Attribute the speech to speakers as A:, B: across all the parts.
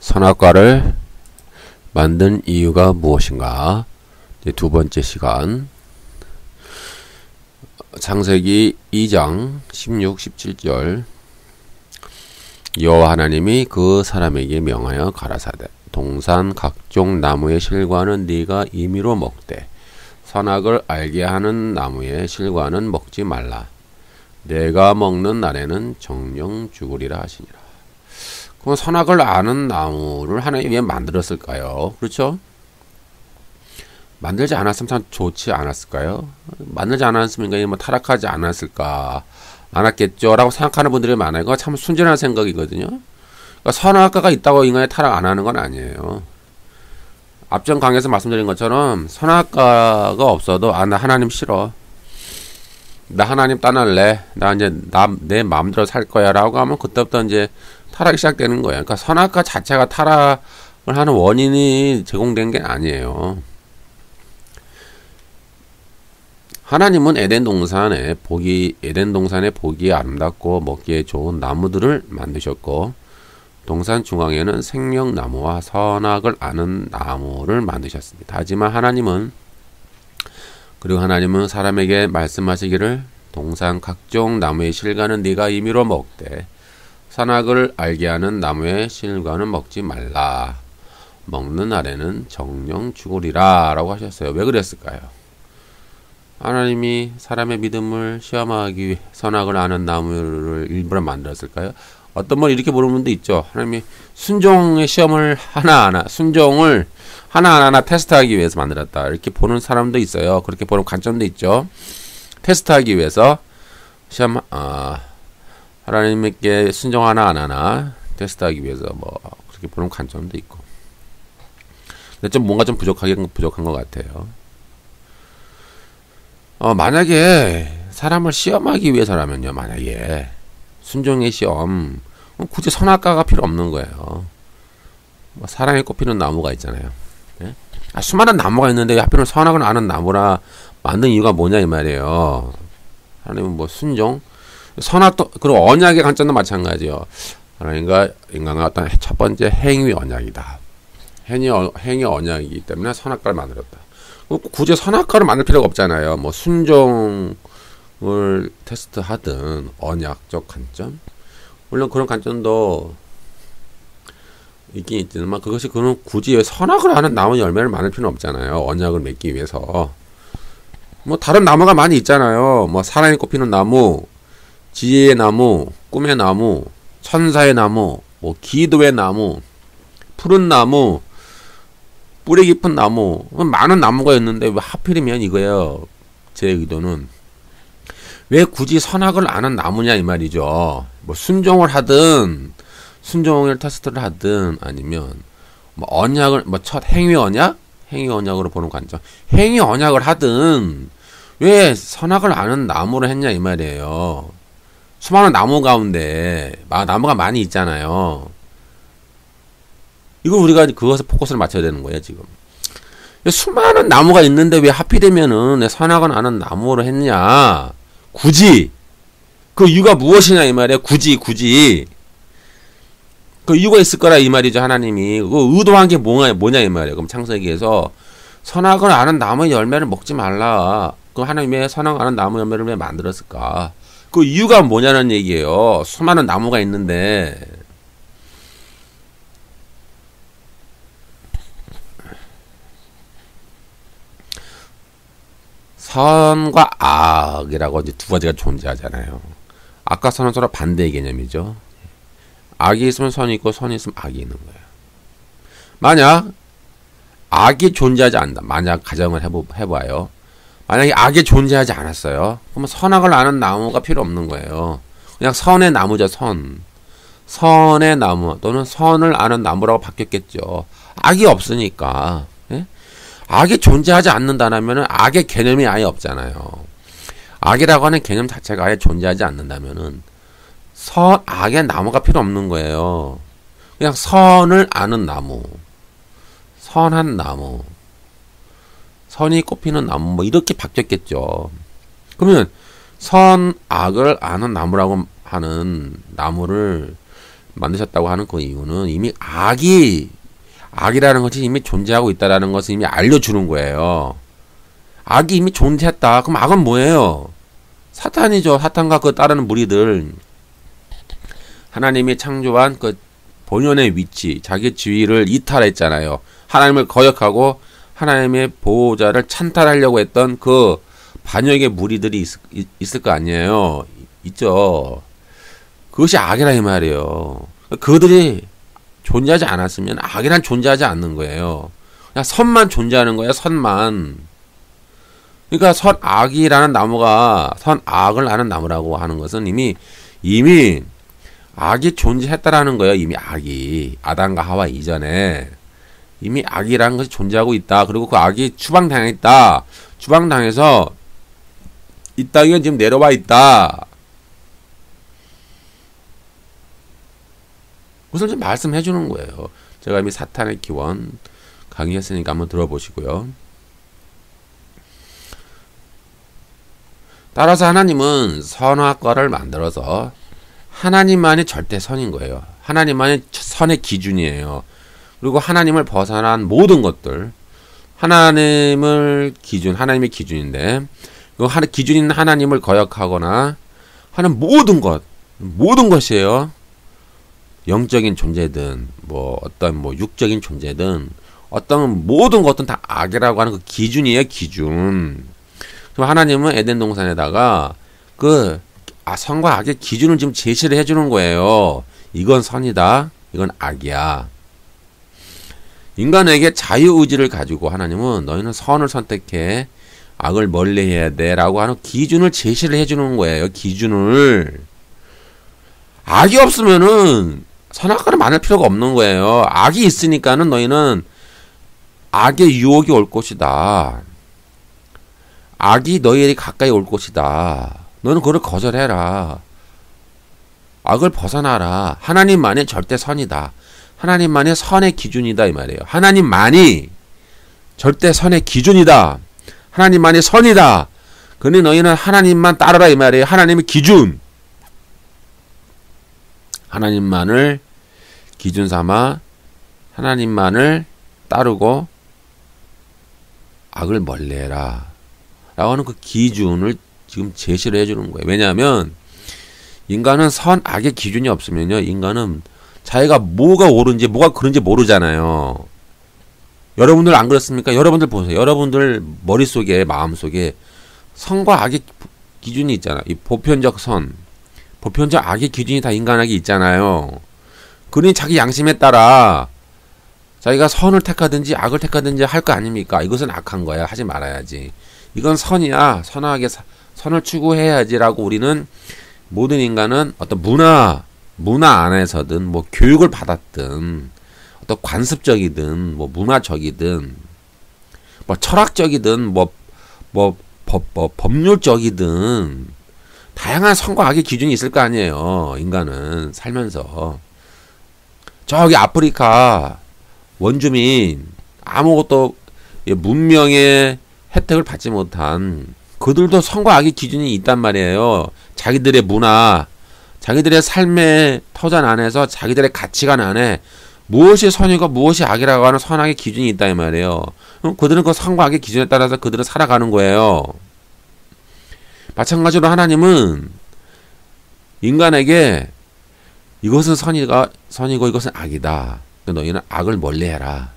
A: 선악과를 만든 이유가 무엇인가? 두 번째 시간. 창세기 2장 16, 17절. 여호와 하나님이 그 사람에게 명하여 가라사대 동산 각종 나무의 실과는 네가 임의로 먹되 선악을 알게 하는 나무의 실과는 먹지 말라. 내가 먹는 날에는 정령 죽으리라 하시니라. 그럼 선악을 아는 나무를 하나님이 왜 만들었을까요? 그렇죠? 만들지 않았으면 참 좋지 않았을까요? 만들지 않았으면 인간이 뭐 타락하지 않았을까? 않았겠죠? 라고 생각하는 분들이 많아요. 그거 참 순진한 생각이거든요. 그러니까 선악과가 있다고 인간이 타락 안 하는 건 아니에요. 앞전 강의에서 말씀드린 것처럼 선악과가 없어도 나 하나님 싫어. 나 하나님 떠날래. 나 이제 내 마음대로 살 거야. 라고 하면 그때부터 이제 타락이 시작되는 거예요. 그러니까 선악과 자체가 타락을 하는 원인이 제공된 게 아니에요. 하나님은 에덴 동산에 보기 아름답고 먹기에 좋은 나무들을 만드셨고, 동산 중앙에는 생명나무와 선악을 아는 나무를 만드셨습니다. 하지만 하나님은 사람에게 말씀하시기를 동산 각종 나무의 실과는 네가 임의로 먹되 선악을 알게 하는 나무의 실과는 먹지 말라. 먹는 날에는 정령 죽으리라 라고 하셨어요. 왜 그랬을까요? 하나님이 사람의 믿음을 시험하기 위해 선악을 아는 나무를 일부러 만들었을까요? 어떤 분 이렇게 물어보는 분도 있죠. 하나님이 순종의 시험을 순종을 하나하나 테스트하기 위해서 만들었다. 이렇게 보는 사람도 있어요. 그렇게 보는 관점도 있죠. 테스트하기 위해서 하나님께 순종하나 안 하나 테스트하기 위해서 뭐 그렇게 보는 관점도 있고. 근데 좀 뭔가 좀 부족한 것 같아요. 만약에 사람을 시험하기 위해서라면요. 만약에 순종의 시험, 굳이 선악과가 필요 없는 거예요. 뭐 사랑에 꼽히는 나무가 있잖아요. 예? 수많은 나무가 있는데 하필은 선악을 아는 나무라 만든 이유가 뭐냐 이 말이에요. 하나님은 뭐 순종, 선악도 그리고 언약의 관점도 마찬가지요. 하나님과 인간과 어떤 첫 번째 행위 언약이다. 행위 언약이기 때문에 선악과를 만들었다. 굳이 선악과를 만들 필요가 없잖아요. 뭐 순종을 테스트하든 언약적 관점, 물론 그런 관점도 있긴 있지만 그것이 그는 굳이 선악을 하는 나무 열매를 만들 필요는 없잖아요. 언약을 맺기 위해서. 뭐 다른 나무가 많이 있잖아요. 뭐 사랑에 꼽히는 나무, 지혜의 나무, 꿈의 나무, 천사의 나무, 뭐 기도의 나무, 푸른 나무, 뿌리 깊은 나무, 많은 나무가 있는데 왜 하필이면 이거예요. 제 의도는 왜 굳이 선악을 아는 나무냐 이 말이죠. 뭐 순종을 하든 순종을 테스트를 하든 아니면 뭐 언약을 뭐 첫 행위 언약으로 보는 관점, 행위 언약을 하든 왜 선악을 아는 나무를 했냐 이 말이에요. 수많은 나무 가운데 나무가 많이 있잖아요. 이거 우리가 그것에 포커스를 맞춰야 되는 거예요, 지금. 수많은 나무가 있는데 왜 하필이면은 선악을 아는 나무로 했냐? 굳이. 그 이유가 무엇이냐, 이 말이에요. 굳이. 그 이유가 있을 거라, 이 말이죠, 하나님이. 그 의도한 게 뭐냐, 이 말이에요. 그럼 창세기에서 선악을 아는 나무의 열매를 먹지 말라. 그 하나님의 선악을 아는 나무 열매를 왜 만들었을까? 그 이유가 뭐냐는 얘기예요. 수많은 나무가 있는데. 선과 악이라고 이제 두 가지가 존재하잖아요. 악과 선은 서로 반대의 개념이죠. 악이 있으면 선이 있고 선이 있으면 악이 있는 거예요. 만약 악이 존재하지 않는다. 만약 가정을 해봐요. 만약에 악이 존재하지 않았어요. 그러면 선악을 아는 나무가 필요 없는 거예요. 그냥 선의 나무죠. 선의 나무 또는 선을 아는 나무라고 바뀌었겠죠. 악이 없으니까. 예? 악이 존재하지 않는다면 악의 개념이 아예 없잖아요. 악이라고 하는 개념 자체가 아예 존재하지 않는다면은 악의 나무가 필요 없는 거예요. 그냥 선을 아는 나무, 선한 나무, 선이 꼽히는 나무 뭐 이렇게 바뀌었겠죠. 그러면 선악을 아는 나무라고 하는 나무를 만드셨다고 하는 그 이유는 이미 악이라는 것이 이미 존재하고 있다라는 것을 이미 알려주는 거예요. 악이 이미 존재했다. 그럼 악은 뭐예요? 사탄이죠. 사탄과 그 따르는 무리들. 하나님이 창조한 그 본연의 위치, 자기 지위를 이탈했잖아요. 하나님을 거역하고 하나님의 보호자를 찬탈하려고 했던 그 반역의 무리들이 있을 거 아니에요. 있죠. 그것이 악이라 이 말이에요. 그들이 존재하지 않았으면 악이란 존재하지 않는 거예요. 그냥 선만 존재하는 거예요. 선만. 그러니까 선악이라는 나무가 선악을 아는 나무라고 하는 것은 이미 악이 존재했다라는 거예요. 이미 악이 아담과 하와 이전에 이미 악이라는 것이 존재하고 있다. 그리고 그 악이 추방당했다. 추방당해서 이 땅에 지금 내려와 있다. 그것을 좀 말씀해 주는 거예요. 제가 이미 사탄의 기원 강의했으니까 한번 들어보시고요. 따라서 하나님은 선악과를 만들어서 하나님만이 절대 선인 거예요. 하나님만이 선의 기준이에요. 그리고 하나님을 벗어난 모든 것들, 하나님의 기준인데, 그 기준인 하나님을 거역하거나 하는 모든 것이에요. 영적인 존재든, 어떤 육적인 존재든, 어떤 모든 것은 다 악이라고 하는 그 기준이에요, 기준. 그럼 하나님은 에덴 동산에다가 선과 악의 기준을 지금 제시를 해주는 거예요. 이건 선이다, 이건 악이야. 인간에게 자유의지를 가지고 하나님은 너희는 선을 선택해 악을 멀리해야 돼 라고 하는 기준을 제시를 해주는 거예요. 기준을. 악이 없으면은 선악과를 만들 필요가 없는 거예요. 악이 있으니까는 너희는 악의 유혹이 올 것이다. 악이 너희에게 가까이 올 것이다. 너는 그걸 거절해라. 악을 벗어나라. 하나님만이 절대 선이다. 하나님만이 선의 기준이다 이 말이에요. 하나님만이 절대 선의 기준이다. 하나님만이 선이다. 그러니 너희는 하나님만 따르라 이 말이에요. 하나님의 기준. 하나님만을 기준 삼아 하나님만을 따르고 악을 멀리해라 라고 하는 그 기준을 지금 제시를 해주는 거예요. 왜냐하면 인간은 선, 악의 기준이 없으면요, 인간은 자기가 뭐가 옳은지 뭐가 그른지 모르잖아요. 여러분들 안 그렇습니까? 여러분들 보세요. 여러분들 머릿속에, 마음속에 선과 악의 기준이 있잖아요. 이 보편적 선, 보편적 악의 기준이 다 인간에게 있잖아요. 그러니 자기 양심에 따라 자기가 선을 택하든지 악을 택하든지 할 거 아닙니까? 이것은 악한 거야. 하지 말아야지. 이건 선이야. 선하게 선을 추구해야지라고 우리는 모든 인간은 어떤 문화 안에서든 교육을 받았든 어떤 관습적이든 문화적이든 철학적이든 법률적이든 다양한 선과 악의 기준이 있을 거 아니에요. 인간은 살면서 저기 아프리카 원주민 아무것도 문명의 혜택을 받지 못한 그들도 선과 악의 기준이 있단 말이에요. 자기들의 문화, 자기들의 삶의 터전 안에서 자기들의 가치관 안에 무엇이 선이고 무엇이 악이라고 하는 선악의 기준이 있다 이 말이에요. 그럼 그들은 그 선과 악의 기준에 따라서 그들은 살아가는 거예요. 마찬가지로 하나님은 인간에게 이것은 선이고 이것은 악이다. 너희는 악을 멀리해라.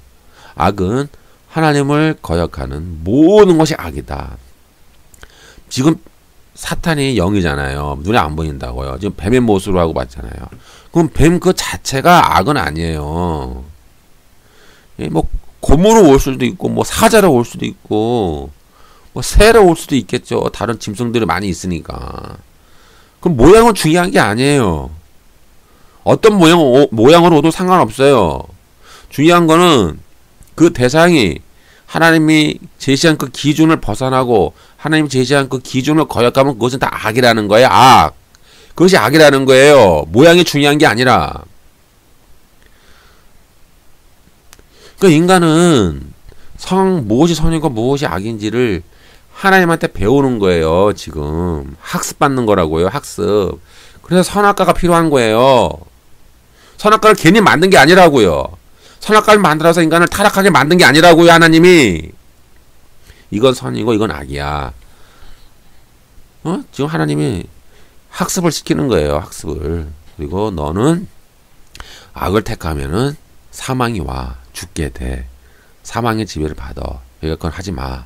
A: 악은 하나님을 거역하는 모든 것이 악이다. 지금 사탄이 영이잖아요. 눈에 안 보인다고요. 지금 뱀의 모습으로 하고 봤잖아요. 그럼 뱀 그 자체가 악은 아니에요. 곰으로 올 수도 있고, 사자로 올 수도 있고, 새로 올 수도 있겠죠. 다른 짐승들이 많이 있으니까. 그럼 모양은 중요한 게 아니에요. 어떤 모양으로 오도 상관없어요. 중요한 거는 그 대상이 하나님이 제시한 그 기준을 벗어나고 하나님이 제시한 그 기준을 거역하면 그것은 다 악이라는 거예요. 악. 그것이 악이라는 거예요. 모양이 중요한 게 아니라. 그러니까 인간은 무엇이 선이고 무엇이 악인지를 하나님한테 배우는 거예요. 지금 학습받는 거라고요. 학습. 그래서 선악과가 필요한 거예요. 선악과를 괜히 만든 게 아니라고요. 선악과를 만들어서 인간을 타락하게 만든 게 아니라고요. 하나님이. 이건 선이고 이건 악이야. 지금 하나님이 학습을 시키는 거예요. 학습을. 그리고 너는 악을 택하면은 사망이 와. 죽게 돼. 사망의 지배를 받아. 그러니까 그건 하지 마.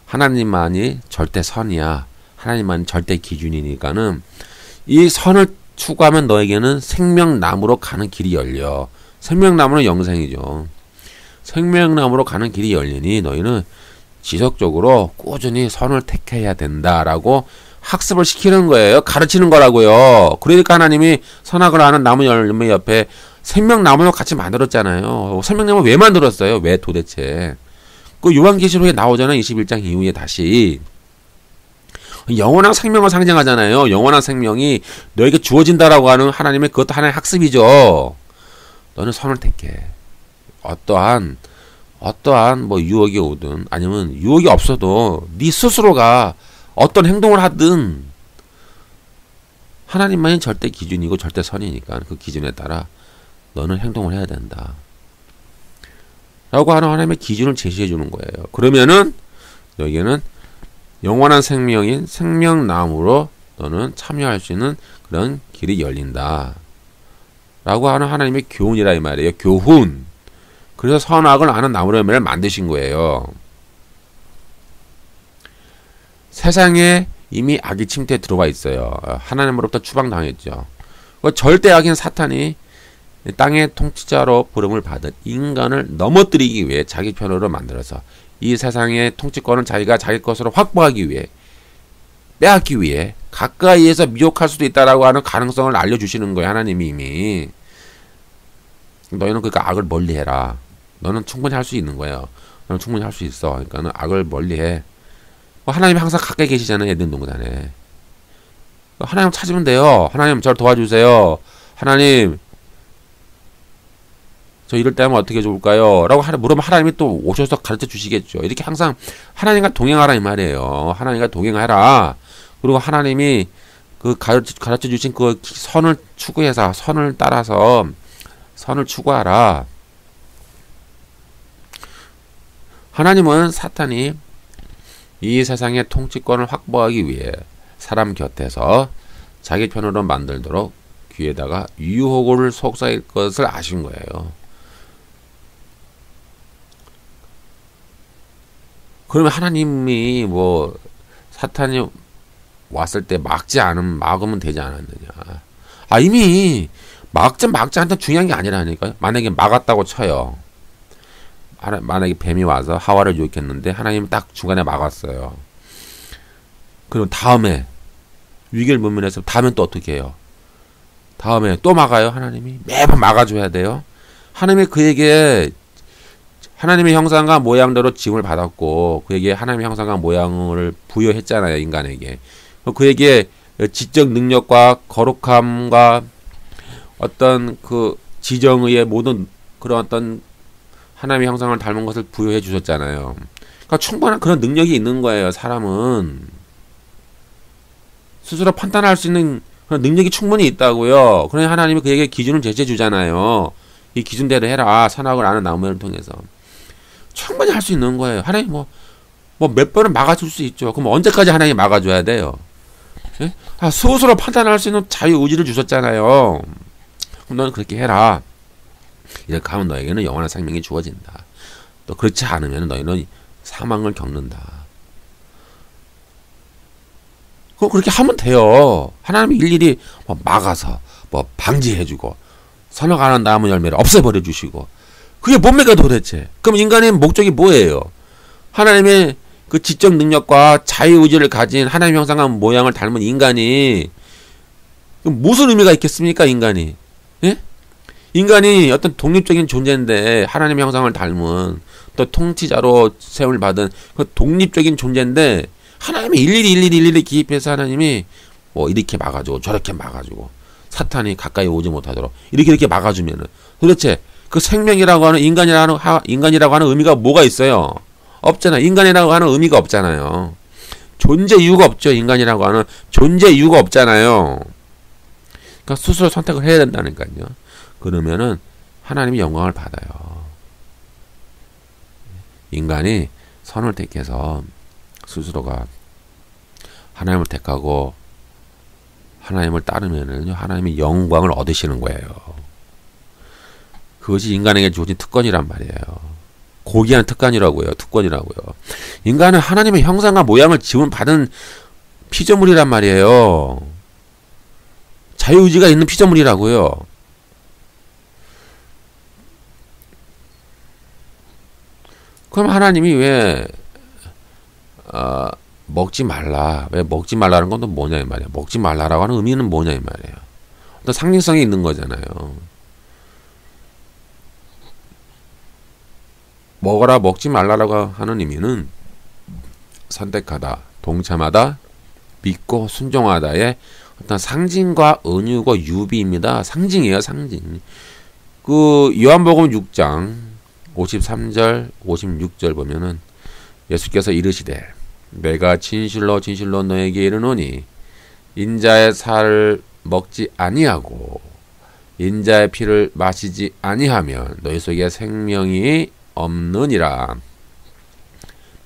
A: 하나님만이 절대 선이야. 하나님만이 절대 기준이니까는 이 선을 추구하면 너에게는 생명나무로 가는 길이 열려. 생명나무는 영생이죠. 생명나무로 가는 길이 열리니 너희는 지속적으로 꾸준히 선을 택해야 된다라고 학습을 시키는 거예요. 가르치는 거라고요. 그러니까 하나님이 선악을 아는 나무 열매 옆에 생명나무로 같이 만들었잖아요. 생명나무 왜 만들었어요? 왜 도대체? 그 요한계시록에 나오잖아요. 21장 이후에 다시. 영원한 생명을 상징하잖아요. 영원한 생명이 너에게 주어진다라고 하는 하나님의 그것도 하나의 학습이죠. 너는 선을 택해. 어떠한 뭐 유혹이 오든 아니면 유혹이 없어도 네 스스로가 어떤 행동을 하든 하나님만이 절대 기준이고 절대 선이니까 그 기준에 따라 너는 행동을 해야 된다. 라고 하는 하나님의 기준을 제시해 주는 거예요. 그러면은 너에게는 영원한 생명인 생명나무로 너는 참여할 수 있는 그런 길이 열린다. 라고 하는 하나님의 교훈이라 이 말이에요. 교훈. 그래서 선악을 아는 나무 열매를 만드신 거예요. 세상에 이미 악이 침투해 들어와 있어요. 하나님으로부터 추방당했죠. 절대 악인 사탄이 땅의 통치자로 부름을 받은 인간을 넘어뜨리기 위해 자기 편으로 만들어서 이 세상의 통치권을 자기가 자기 것으로 확보하기 위해 빼앗기 위해 가까이에서 미혹할 수도 있다라고 하는 가능성을 알려주시는 거예요. 하나님이 이미. 너희는 그러니까 악을 멀리해라. 너는 충분히 할 수 있는 거예요. 너는 충분히 할 수 있어. 그러니까 악을 멀리해. 하나님이 항상 가까이 계시잖아요. 에덴 동산에. 하나님 찾으면 돼요. 하나님 저를 도와주세요. 하나님 저 이럴 때 하면 어떻게 좋을까요? 라고 물으면 하나님이 또 오셔서 가르쳐 주시겠죠. 이렇게 항상 하나님과 동행하라 이 말이에요. 하나님과 동행하라. 그리고 하나님이 그 가르쳐 주신 그 선을 추구해서 선을 따라서 선을 추구하라. 하나님은 사탄이 이 세상의 통치권을 확보하기 위해 사람 곁에서 자기 편으로 만들도록 귀에다가 유혹을 속삭일 것을 아신 거예요. 그러면 하나님이 뭐 사탄이 왔을 때 막으면 되지 않았느냐. 이미 막지 않든 중요한 게 아니라니까요. 만약에 막았다고 쳐요. 만약에 뱀이 와서 하와를 유혹했는데 하나님은 딱 중간에 막았어요. 그럼 다음에 위기를 문면해서 다음엔 또 어떻게 해요? 다음에 또 막아요. 하나님이 매번 막아줘야 돼요. 하나님이 그에게 하나님의 형상과 모양대로 지음을 받았고 그에게 하나님의 형상과 모양을 부여했잖아요. 인간에게. 그에게 지적 능력과 거룩함과 어떤 그 지정의의 모든 그런 어떤 하나님의 형상을 닮은 것을 부여해 주셨잖아요. 그러니까 충분한 그런 능력이 있는 거예요. 사람은 스스로 판단할 수 있는 그런 능력이 충분히 있다고요. 그러니 하나님이 그에게 기준을 제시해 주잖아요. 이 기준대로 해라. 선악을 아는 나무를 통해서 충분히 할 수 있는 거예요. 하나님 뭐 몇 번은 막아줄 수 있죠. 그럼 언제까지 하나님이 막아줘야 돼요? 예? 스스로 판단할 수 있는 자유 의지를 주셨잖아요. 그럼 너는 그렇게 해라. 이렇게 하면 너에게는 영원한 생명이 주어진다. 또 그렇지 않으면 너희는 사망을 겪는다. 그럼 그렇게 하면 돼요. 하나님이 일일이 막아서 방지해주고 선악하는 나무 열매를 없애버려 주시고 그게 뭡니까 도대체? 그럼 인간의 목적이 뭐예요? 하나님의 그 지적 능력과 자유의지를 가진 하나님의 형상과 모양을 닮은 인간이 무슨 의미가 있겠습니까? 인간이 예? 인간이 어떤 독립적인 존재인데 하나님의 형상을 닮은 또 통치자로 세움을 받은 그 독립적인 존재인데 하나님이 일일이 기입해서 하나님이 뭐 이렇게 막아주고 저렇게 막아주고 사탄이 가까이 오지 못하도록 이렇게 막아주면은 도대체 그 생명이라고 하는 인간이라고 하는 의미가 뭐가 있어요? 없잖아요. 인간이라고 하는 의미가 없잖아요. 존재 이유가 없죠. 인간이라고 하는 존재 이유가 없잖아요. 그러니까 스스로 선택을 해야 된다니까요. 그러면은 하나님이 영광을 받아요. 인간이 선을 택해서 스스로가 하나님을 택하고 하나님을 따르면은 하나님이 영광을 얻으시는 거예요. 그것이 인간에게 주어진 특권이란 말이에요. 고귀한 특권이라고요. 특권이라고요. 인간은 하나님의 형상과 모양을 지원받은 피조물이란 말이에요. 자유의지가 있는 피조물이라고요. 그럼 하나님이 왜 먹지 말라. 왜 먹지 말라는 건 또 뭐냐 이 말이야. 먹지 말라라고 하는 의미는 뭐냐 이 말이에요. 어떤 상징성이 있는 거잖아요. 먹어라 먹지 말라라고 하는 의미는 선택하다, 동참하다, 믿고 순종하다의 어떤 상징과 은유고 유비입니다. 상징이에요, 상징. 그 요한복음 6장 53절, 56절 보면은 예수께서 이르시되 내가 진실로 진실로 너에게 이르노니 인자의 살을 먹지 아니하고 인자의 피를 마시지 아니하면 너희 속에 생명이 없느니라.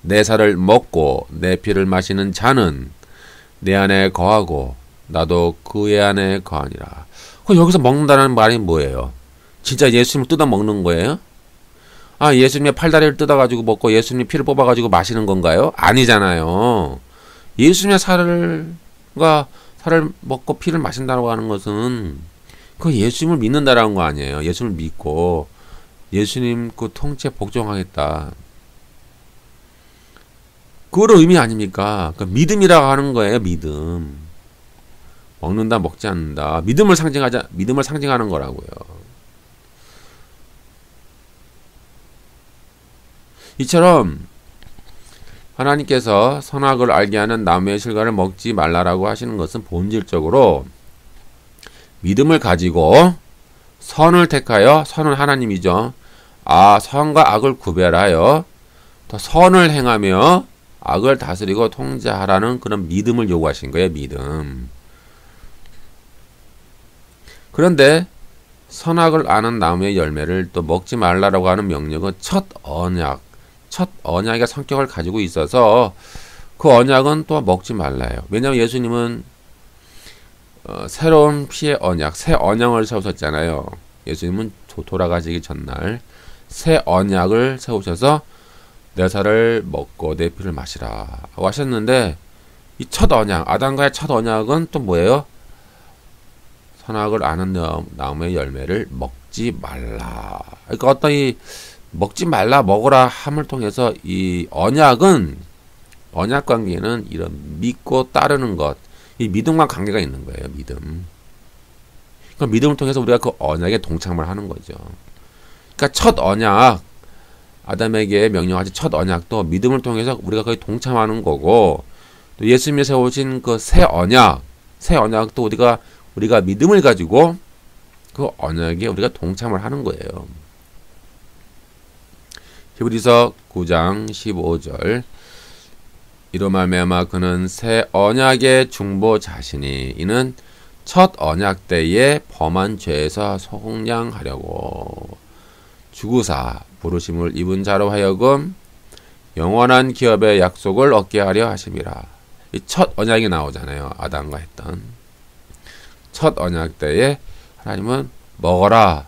A: 내 살을 먹고 내 피를 마시는 자는 내 안에 거하고 나도 그의 안에 거하니라. 여기서 먹는다는 말이 뭐예요? 진짜 예수님을 뜯어 먹는 거예요? 아, 예수님의 팔다리를 뜯어가지고 먹고 예수님의 피를 뽑아가지고 마시는 건가요? 아니잖아요. 예수님의 살을 먹고 피를 마신다고 하는 것은 그 예수님을 믿는다라는 거 아니에요. 예수님을 믿고 예수님 그 통치에 복종하겠다. 그거를 의미 아닙니까? 그 믿음이라고 하는 거예요. 믿음. 먹는다, 먹지 않는다. 믿음을 상징하는 거라고요. 이처럼 하나님께서 선악을 알게 하는 나무의 실과를 먹지 말라라고 하시는 것은 본질적으로 믿음을 가지고 선을 택하여, 선은 하나님이죠. 선과 악을 구별하여 더 선을 행하며 악을 다스리고 통제하라는 그런 믿음을 요구하신 거예요. 믿음. 그런데 선악을 아는 나무의 열매를 또 먹지 말라라고 하는 명령은 첫 언약의 성격을 가지고 있어서 그 언약은 또 먹지 말라요. 왜냐하면 예수님은 새로운 피의 언약, 새 언약을 세우셨잖아요. 예수님은 돌아가시기 전날 새 언약을 세우셔서 내 살을 먹고 내 피를 마시라 하고 하셨는데, 이 첫 언약, 아담과의 첫 언약은 또 뭐예요? 선악을 아는 나무의 열매를 먹지 말라. 그러니까 어떤 이 먹지 말라, 먹어라 함을 통해서 이 언약은, 언약 관계는 이런 믿고 따르는 것, 이 믿음과 관계가 있는 거예요. 믿음. 그 믿음을 통해서 우리가 그 언약에 동참을 하는 거죠. 그러니까 첫 언약, 아담에게 명령하신 첫 언약도 믿음을 통해서 우리가 거기 동참하는 거고, 또 예수님이 세우신 그 새 언약도 우리가 믿음을 가지고 그 언약에 우리가 동참을 하는 거예요. 히브리서 9장 15절 이로 말미암아 그는 새 언약의 중보자시니 이는 첫 언약 때에 범한 죄에서 속량하려고 주구사 부르심을 입은 자로 하여금 영원한 기업의 약속을 얻게 하려 하심이라. 이 첫 언약이 나오잖아요. 아담과 했던 첫 언약 때에 하나님은 먹어라,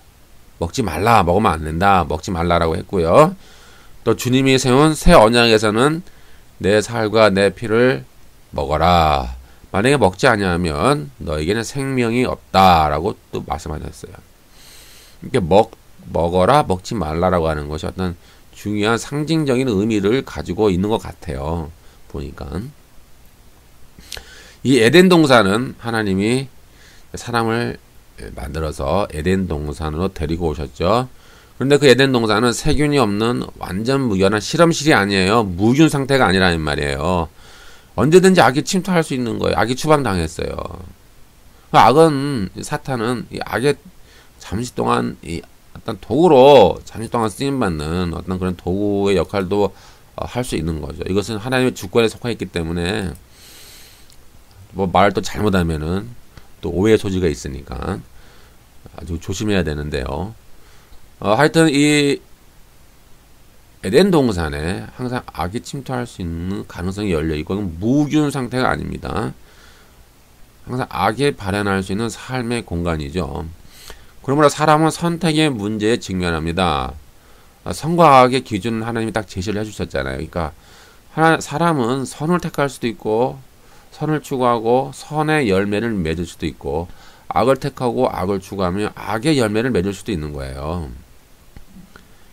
A: 먹지 말라, 먹으면 안 된다, 먹지 말라라고 했고요. 또 주님이 세운 새 언약에서는 내 살과 내 피를 먹어라. 만약에 먹지 아니하면 너에게는 생명이 없다라고 또 말씀하셨어요. 이렇게 먹어라, 먹지 말라라고 하는 것이 어떤 중요한 상징적인 의미를 가지고 있는 것 같아요. 보니까 이 에덴 동산은 하나님이 사람을 만들어서 에덴 동산으로 데리고 오셨죠. 그런데 그 에덴 동산은 세균이 없는 완전 무결한 실험실이 아니에요. 무균 상태가 아니라는 말이에요. 언제든지 악이 침투할 수 있는 거예요. 악이 추방당했어요. 사탄은 이 악의 잠시 동안 이 어떤 도구로 잠시 동안 쓰임받는 어떤 그런 도구의 역할도 할 수 있는 거죠. 이것은 하나님의 주권에 속해 있기 때문에 뭐 말을 또 잘못하면은 또 오해의 소지가 있으니까 아주 조심해야 되는데요. 하여튼 이 에덴 동산에 항상 악이 침투할 수 있는 가능성이 열려 있고 이건 무균 상태가 아닙니다. 항상 악에 발현할 수 있는 삶의 공간이죠. 그러므로 사람은 선택의 문제에 직면합니다. 선과 악의 기준은 하나님이 딱 제시를 해주셨잖아요. 그러니까 사람은 선을 택할 수도 있고 선을 추구하고 선의 열매를 맺을 수도 있고 악을 택하고 악을 추구하면 악의 열매를 맺을 수도 있는 거예요.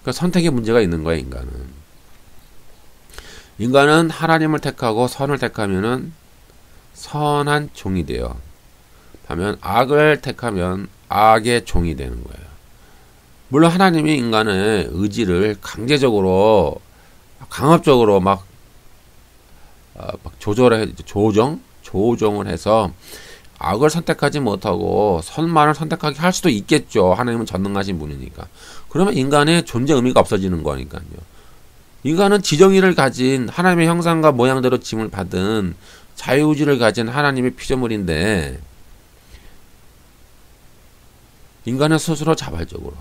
A: 그러니까 선택의 문제가 있는 거예요. 인간은 하나님을 택하고 선을 택하면은 선한 종이 돼요. 반면 악을 택하면 악의 종이 되는 거예요. 물론 하나님이 인간의 의지를 강제적으로 강압적으로 막 조정을 해서 악을 선택하지 못하고 선만을 선택하게 할 수도 있겠죠. 하나님은 전능하신 분이니까. 그러면 인간의 존재 의미가 없어지는 거니까요. 인간은 지정의를 가진 하나님의 형상과 모양대로 짐을 받은 자유의지를 가진 하나님의 피조물인데 인간은 스스로 자발적으로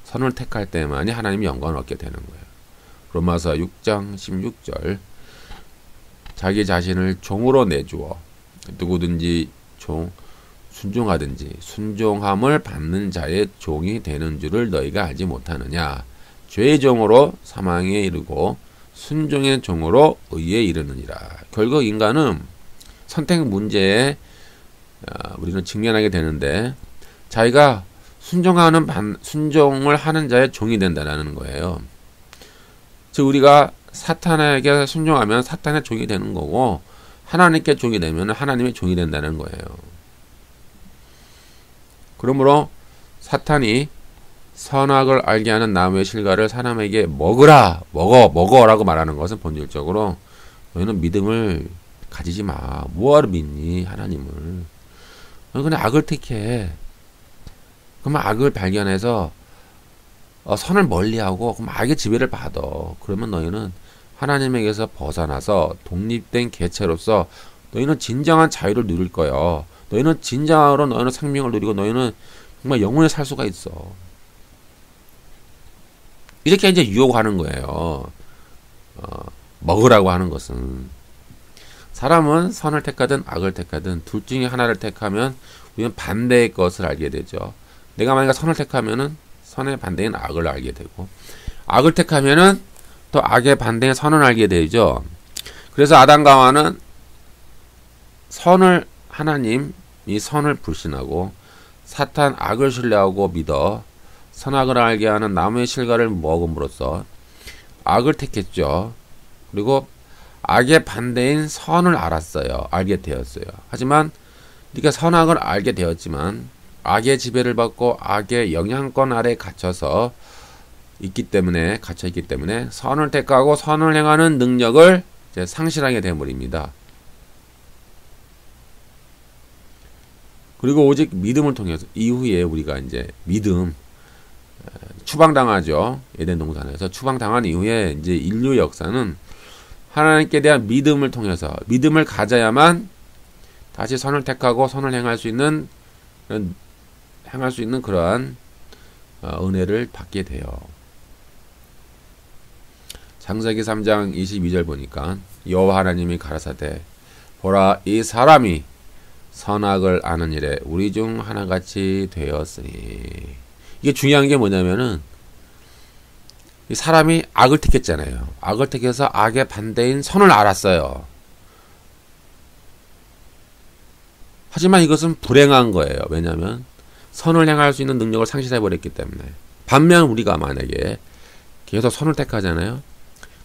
A: 선을 택할 때만이 하나님이 영광을 얻게 되는 거예요. 로마서 6장 16절 자기 자신을 종으로 내주어 누구든지 순종하든지 순종함을 받는 자의 종이 되는 줄을 너희가 알지 못하느냐. 죄의 종으로 사망에 이르고 순종의 종으로 의에 이르느니라. 결국 인간은 선택 문제에 우리는 직면하게 되는데 자기가 순종을 하는 자의 종이 된다는 거예요. 즉 우리가 사탄에게 순종하면 사탄의 종이 되는 거고 하나님께 종이 되면 하나님의 종이 된다는 거예요. 그러므로 사탄이 선악을 알게 하는 나무의 실과를 사람에게 먹어라고 말하는 것은 본질적으로 너희는 믿음을 가지지 마. 뭐하러 믿니 하나님을. 너희 그냥 악을 택해. 그러면 악을 발견해서 선을 멀리하고 그럼 악의 지배를 받아. 그러면 너희는 하나님에게서 벗어나서 독립된 개체로서 너희는 진정한 자유를 누릴 거야. 너희는 진정으로 너희는 생명을 누리고 너희는 정말 영원히 살 수가 있어. 이렇게 이제 유혹하는 거예요. 먹으라고 하는 것은. 사람은 선을 택하든 악을 택하든 둘 중에 하나를 택하면 우리는 반대의 것을 알게 되죠. 내가 만약 선을 택하면은 선의 반대인 악을 알게 되고 악을 택하면은 또 악의 반대인 선을 알게 되죠. 그래서 아담과 하와는 하나님이 선을 불신하고 사탄 악을 신뢰하고 믿어 선악을 알게 하는 나무의 실과를 먹음으로써 악을 택했죠. 그리고 악의 반대인 선을 알게 되었어요. 하지만 네가 선악을 알게 되었지만 악의 지배를 받고 악의 영향권 아래 갇혀 있기 때문에 선을 택하고 선을 행하는 능력을 이제 상실하게 되어버립니다. 그리고 오직 믿음을 통해서 이후에 우리가 이제 추방당하죠. 에덴 동산에서 추방당한 이후에 이제 인류 역사는 하나님께 대한 믿음을 통해서 믿음을 가져야만 다시 선을 택하고 선을 행할 수 있는 그러한 은혜를 받게 돼요. 창세기 3장 22절 보니까 여호와 하나님이 가라사대 보라 이 사람이 선악을 아는 일에 우리 중 하나같이 되었으니. 이게 중요한 게 뭐냐면은 이 사람이 악을 택했잖아요. 악을 택해서 악의 반대인 선을 알았어요. 하지만 이것은 불행한 거예요. 왜냐하면 선을 행할 수 있는 능력을 상실해버렸기 때문에. 반면 우리가 만약에 계속 선을 택하잖아요.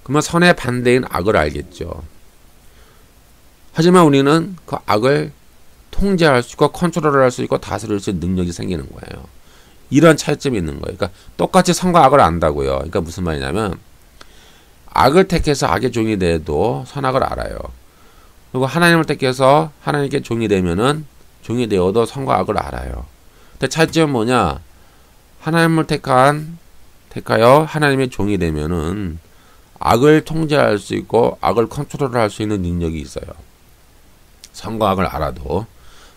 A: 그러면 선의 반대인 악을 알겠죠. 하지만 우리는 그 악을 통제할 수 있고 컨트롤할 수 있고 다스릴 수 있는 능력이 생기는 거예요. 이런 차이점이 있는 거예요. 그러니까 똑같이 선과 악을 안다고요. 그러니까 무슨 말이냐면 악을 택해서 악의 종이 돼도 선악을 알아요. 그리고 하나님을 택해서 하나님께 종이 종이 되어도 선과 악을 알아요. 근데 차이점은 뭐냐? 하나님을 택하여 하나님의 종이 되면은 악을 통제할 수 있고 악을 컨트롤할 수 있는 능력이 있어요. 선과 악을 알아도.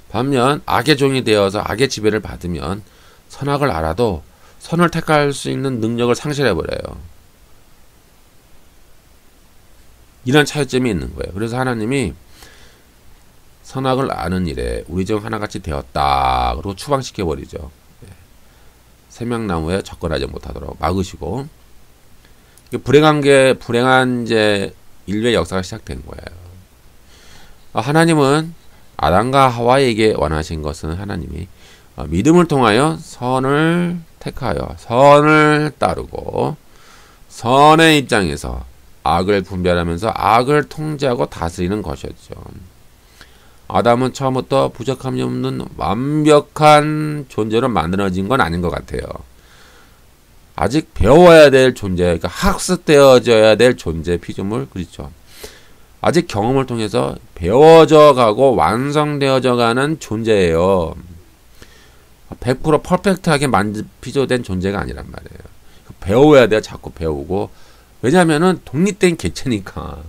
A: 반면 악의 종이 되어서 악의 지배를 받으면 선악을 알아도 선을 택할 수 있는 능력을 상실해버려요. 이런 차이점이 있는 거예요. 그래서 하나님이 선악을 아는 일에 우리 중 하나같이 되었다. 그리고 추방시켜버리죠. 생명나무에 접근하지 못하도록 막으시고, 불행한 이제 인류의 역사가 시작된 거예요. 하나님은 아담과 하와에게 원하신 것은 하나님이 믿음을 통하여 선을 택하여 선을 따르고 선의 입장에서 악을 분별하면서 악을 통제하고 다스리는 것이었죠. 아담은 처음부터 부족함이 없는 완벽한 존재로 만들어진 건 아닌 것 같아요. 아직 배워야 될 존재, 그러니까 학습되어져야 될 존재 피조물, 그렇죠. 아직 경험을 통해서 배워져 가고 완성되어져 가는 존재예요. 100% 퍼펙트하게 피조된 존재가 아니란 말이에요. 배워야 돼요. 자꾸 배우고. 왜냐하면은 독립된 개체니까.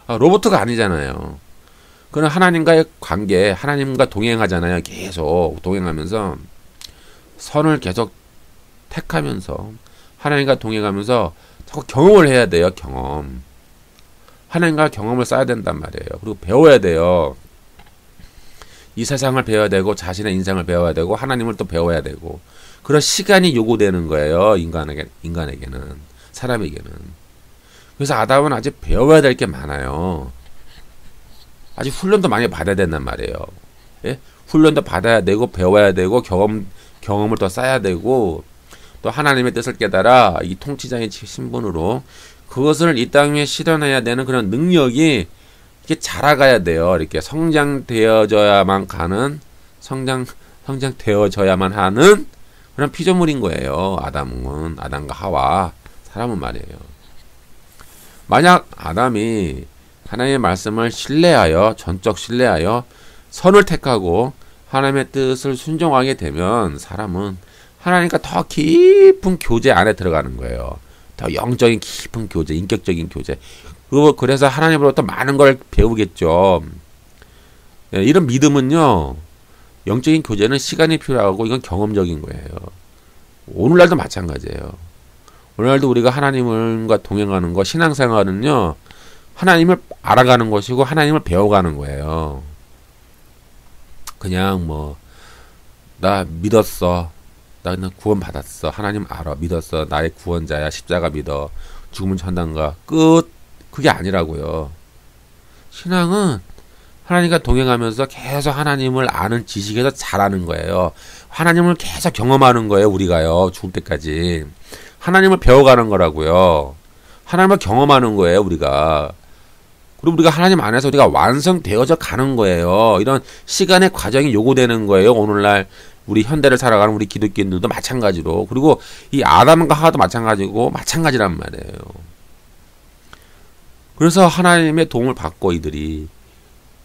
A: 로봇가 아니잖아요. 그는 하나님과의 관계, 하나님과 동행하잖아요. 계속 동행하면서 선을 계속 택하면서 하나님과 동행하면서 자꾸 경험을 해야 돼요. 경험. 하나님과 경험을 쌓아야 된단 말이에요. 그리고 배워야 돼요. 이 세상을 배워야 되고 자신의 인생을 배워야 되고 하나님을 또 배워야 되고 그런 시간이 요구되는 거예요. 인간에게는. 사람에게는. 그래서 아담은 아직 배워야 될 게 많아요. 아직 훈련도 많이 받아야 된단 말이에요. 예? 훈련도 받아야 되고 배워야 되고 경험을 더 쌓아야 되고 또 하나님의 뜻을 깨달아 이 통치자의 신분으로 그것을 이 땅 위에 실현해야 되는 그런 능력이 이렇게 자라가야 돼요. 이렇게 성장되어져야만 하는 그런 피조물인 거예요. 아담과 하와, 사람은 말이에요. 만약 아담이 하나님의 말씀을 전적 신뢰하여 선을 택하고 하나님의 뜻을 순종하게 되면 사람은 하나님과 더 깊은 교제 안에 들어가는 거예요. 더 영적인 깊은 교제, 인격적인 교제. 그래서 하나님으로부터 많은 걸 배우겠죠. 이런 믿음은요, 영적인 교제는 시간이 필요하고 이건 경험적인 거예요. 오늘날도 마찬가지예요. 오늘날도 우리가 하나님과 동행하는 거, 신앙생활은요, 하나님을 알아가는 것이고 하나님을 배워가는 거예요. 그냥 나 믿었어. 나는 구원 받았어. 하나님 알아. 믿었어. 나의 구원자야. 십자가 믿어. 죽으면 천당가. 끝. 그게 아니라고요. 신앙은 하나님과 동행하면서 계속 하나님을 아는 지식에서 자라는 거예요. 하나님을 계속 경험하는 거예요. 우리가요. 죽을 때까지. 하나님을 배워가는 거라고요. 하나님을 경험하는 거예요. 우리가. 그리고 우리가 하나님 안에서 우리가 완성되어져 가는 거예요. 이런 시간의 과정이 요구되는 거예요. 오늘날 우리 현대를 살아가는 우리 기독교인들도 마찬가지로. 그리고 이 아담과 하와도 마찬가지란 말이에요. 그래서 하나님의 도움을 받고 이들이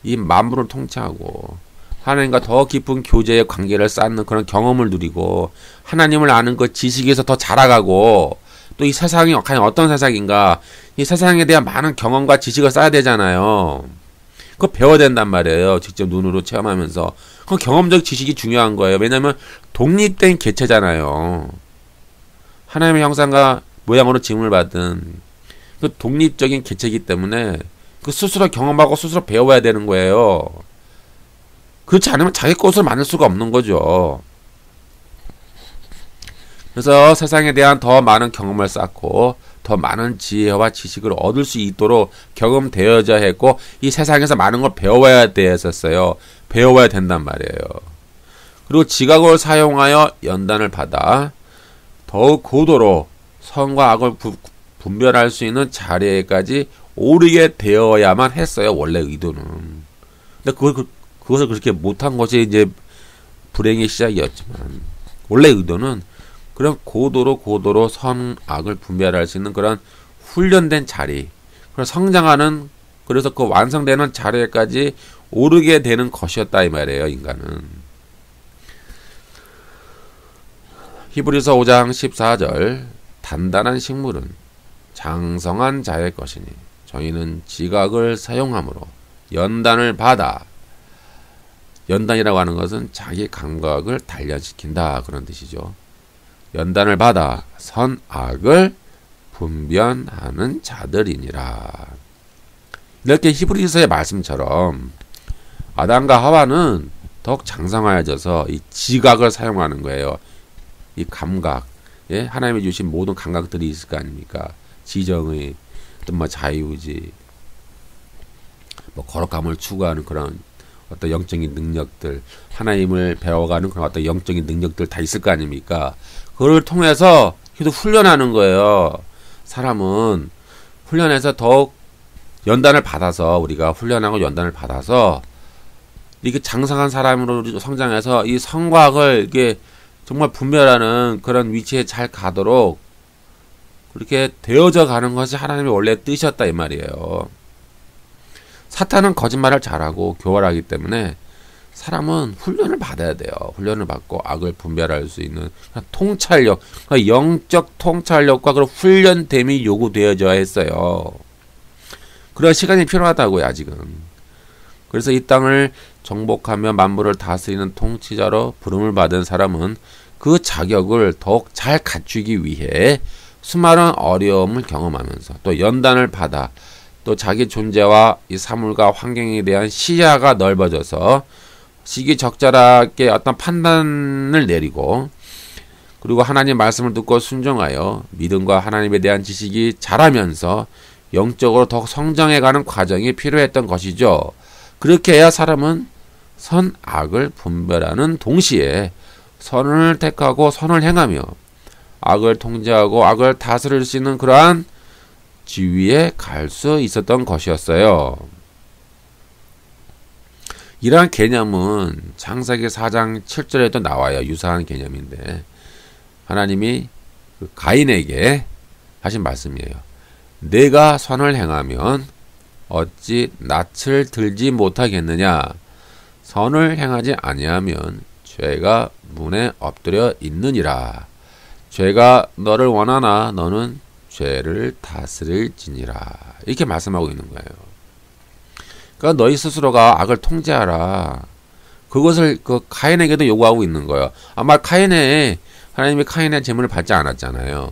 A: 이 만물을 통치하고 하나님과 더 깊은 교제의 관계를 쌓는 그런 경험을 누리고 하나님을 아는 그 지식에서 더 자라가고 또 이 세상이 과연 어떤 세상인가 이 세상에 대한 많은 경험과 지식을 쌓아야 되잖아요. 그거 배워야 된단 말이에요. 직접 눈으로 체험하면서. 그 경험적 지식이 중요한 거예요. 왜냐하면 독립된 개체잖아요. 하나님의 형상과 모양으로 지음을 받은 그 독립적인 개체이기 때문에 그 스스로 경험하고 스스로 배워야 되는 거예요. 그렇지 않으면 자기 것을 만들 수가 없는 거죠. 그래서 세상에 대한 더 많은 경험을 쌓고 더 많은 지혜와 지식을 얻을 수 있도록 경험되어져 했고 이 세상에서 많은 걸 배워야 되었어요. 배워야 된단 말이에요. 그리고 지각을 사용하여 연단을 받아 더욱 고도로 선과 악을 분별할 수 있는 자리에까지 오르게 되어야만 했어요. 원래 의도는. 근데 그것을 그렇게 못한 것이 이제 불행의 시작이었지만 원래 의도는 그런 고도로 선악을 분별할 수 있는 그런 훈련된 자리, 그런 성장하는 그래서 그 완성되는 자리에까지 오르게 되는 것이었다 이 말이에요. 인간은. 히브리서 5장 14절 단단한 식물은 장성한 자의 것이니 저희는 지각을 사용함으로 연단을 받아 연단이라고 하는 것은 자기 감각을 단련시킨다 그런 뜻이죠. 연단을 받아 선악을 분별하는 자들이니라. 이렇게 히브리서의 말씀처럼 아담과 하와는 더욱 장성하여져서 이 지각을 사용하는 거예요. 이 감각, 예? 하나님이 주신 모든 감각들이 있을 거 아닙니까? 지정의, 어떤 뭐 자유지, 뭐 거룩함을 추구하는 그런 어떤 영적인 능력들, 하나님을 배워가는 그런 어떤 영적인 능력들 다 있을 거 아닙니까? 그걸 통해서 계속 훈련하는 거예요. 사람은 훈련해서 더욱 연단을 받아서, 우리가 훈련하고 연단을 받아서 이렇게 장성한 사람으로 성장해서 이 선과악을 이게 정말 분별하는 그런 위치에 잘 가도록 그렇게 되어져 가는 것이 하나님의 원래 뜻이었다 이 말이에요. 사탄은 거짓말을 잘하고 교활하기 때문에 사람은 훈련을 받아야 돼요. 훈련을 받고 악을 분별할 수 있는 통찰력, 그러니까 영적 통찰력과 그런 훈련됨이 요구되어져야 했어요. 그런 시간이 필요하다고요, 아직은. 그래서 이 땅을 정복하며 만물을 다스리는 통치자로 부름을 받은 사람은 그 자격을 더욱 잘 갖추기 위해 수많은 어려움을 경험하면서 또 연단을 받아 또 자기 존재와 이 사물과 환경에 대한 시야가 넓어져서 시기적절하게 어떤 판단을 내리고 그리고 하나님 말씀을 듣고 순종하여 믿음과 하나님에 대한 지식이 자라면서 영적으로 더 성장해가는 과정이 필요했던 것이죠. 그렇게 해야 사람은 선악을 분별하는 동시에 선을 택하고 선을 행하며 악을 통제하고 악을 다스릴 수 있는 그러한 지위에 갈 수 있었던 것이었어요. 이러한 개념은 창세기 4장 7절에도 나와요. 유사한 개념인데 하나님이 가인에게 하신 말씀이에요. 내가 선을 행하면 어찌 낯을 들지 못하겠느냐. 선을 행하지 아니하면 죄가 문에 엎드려 있느니라. 죄가 너를 원하나 너는 죄를 다스릴지니라. 이렇게 말씀하고 있는 거예요. 그러니까 너희 스스로가 악을 통제하라. 그것을 그 카인에게도 요구하고 있는 거예요. 아마 하나님이 카인의 제물을 받지 않았잖아요.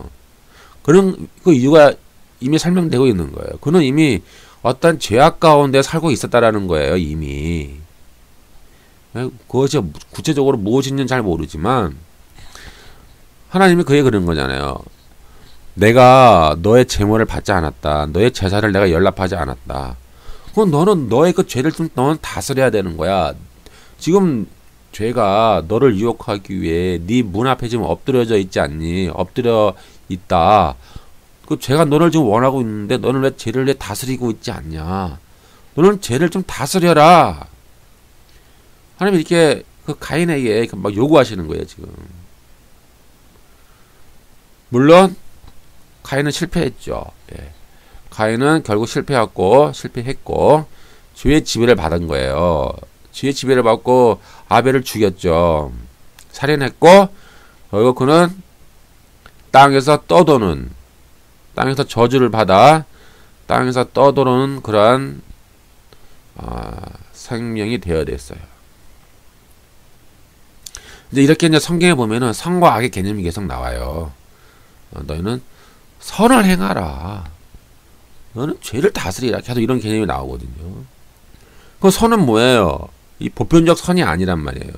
A: 그런 그 이유가 이미 설명되고 있는 거예요. 그는 이미 어떤 죄악 가운데 살고 있었다라는 거예요. 이미. 그것이 구체적으로 무엇인지는 잘 모르지만 하나님이 그게 그런 거잖아요. 내가 너의 제물을 받지 않았다. 너의 제사를 내가 연락하지 않았다. 그럼 너는 너의 그 죄를 좀 너는 다스려야 되는 거야. 지금 죄가 너를 유혹하기 위해 네 문 앞에 지금 엎드려져 있지 않니? 엎드려 있다. 그 죄가 너를 지금 원하고 있는데 너는 왜 죄를 왜 다스리고 있지 않냐? 너는 죄를 좀 다스려라. 하나님이 이렇게 그 가인에게 막 요구하시는 거예요, 지금. 물론 가인은 실패했죠. 예. 가인은 결국 실패했고 죄의 지배를 받은 거예요. 죄의 지배를 받고 아벨을 죽였죠. 살인했고 결국 그는 땅에서 저주를 받아 땅에서 떠도는 그러한 생명이 되어야 됐어요. 이제 이렇게 이제 성경에 보면은 선과 악의 개념이 계속 나와요. 너희는 선을 행하라. 너는 죄를 다스리라. 계속 이런 개념이 나오거든요. 그 선은 뭐예요? 이 보편적 선이 아니란 말이에요.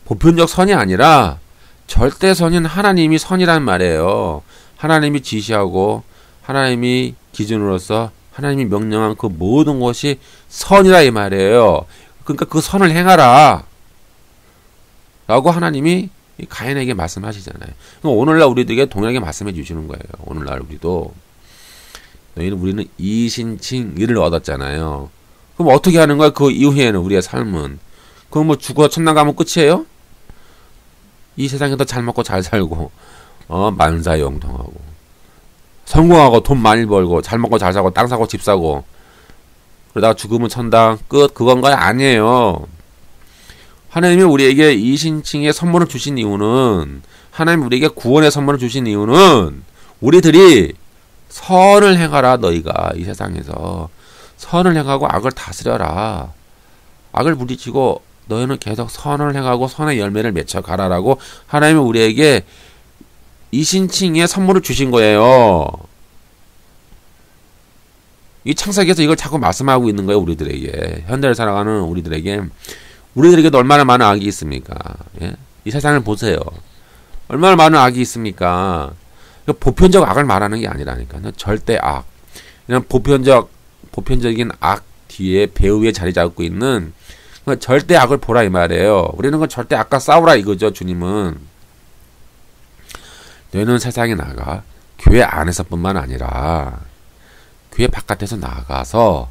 A: 보편적 선이 아니라 절대 선인 하나님이 선이란 말이에요. 하나님이 지시하고 하나님이 기준으로서 하나님이 명령한 그 모든 것이 선이라 이 말이에요. 그러니까 그 선을 행하라. 라고 하나님이 가인에게 말씀하시잖아요. 오늘날 우리들에게 동일하게 말씀해 주시는 거예요. 오늘날 우리는 이신칭의를 얻었잖아요. 그럼 어떻게 하는 거야? 그 이후에는 우리의 삶은. 그럼 뭐 죽어 천당 가면 끝이에요? 이 세상에서 잘 먹고 잘 살고 만사형통하고 성공하고 돈 많이 벌고 잘 먹고 잘 사고 땅 사고 집 사고 그러다가 죽으면 천당 끝. 그건가요? 아니에요. 하나님이 우리에게 이신칭의 선물을 주신 이유는 하나님이 우리에게 구원의 선물을 주신 이유는 우리들이 선을 행하라. 너희가 이 세상에서 선을 행하고 악을 다스려라 악을 부딪히고 너희는 계속 선을 행하고 선의 열매를 맺혀 가라라고 하나님은 우리에게 이신칭의 선물을 주신 거예요. 이 창세기에서 이걸 자꾸 말씀하고 있는 거예요. 우리들에게. 현대를 살아가는 우리들에게도 얼마나 많은 악이 있습니까? 예? 이 세상을 보세요. 얼마나 많은 악이 있습니까? 보편적 악을 말하는 게 아니라니까요. 절대 악. 이런 보편적인 악 뒤에 배후에 자리 잡고 있는 절대 악을 보라 이 말이에요. 우리는 그 절대 악과 싸우라 이거죠. 주님은. 너희는 세상에 나가 교회 안에서뿐만 아니라 교회 바깥에서 나가서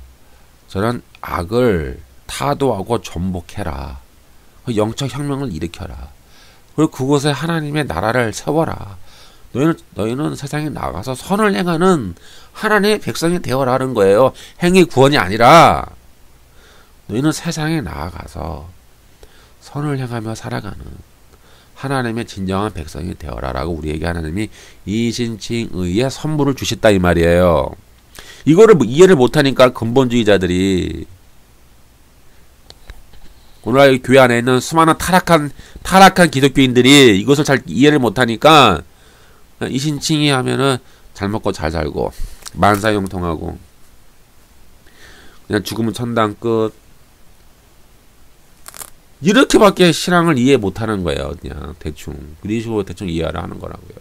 A: 저런 악을 타도하고 전복해라. 영적 혁명을 일으켜라. 그리고 그곳에 하나님의 나라를 세워라. 너희는 세상에 나가서 선을 행하는 하나님의 백성이 되어라는 거예요. 행위 구원이 아니라 너희는 세상에 나아가서 선을 향하며 살아가는 하나님의 진정한 백성이 되어라라고 우리에게 하나님이 이신칭의의 선물을 주셨다 이 말이에요. 이거를 이해를 못하니까 근본주의자들이 오늘날 교회 안에 있는 수많은 타락한 기독교인들이 이것을 잘 이해를 못하니까 이신칭의 하면은 잘 먹고 잘 살고 만사형통하고 그냥 죽으면 천당 끝 이렇게밖에 신앙을 이해 못하는 거예요. 그냥 대충 그런 식으로 대충 이해를 하는 거라고요.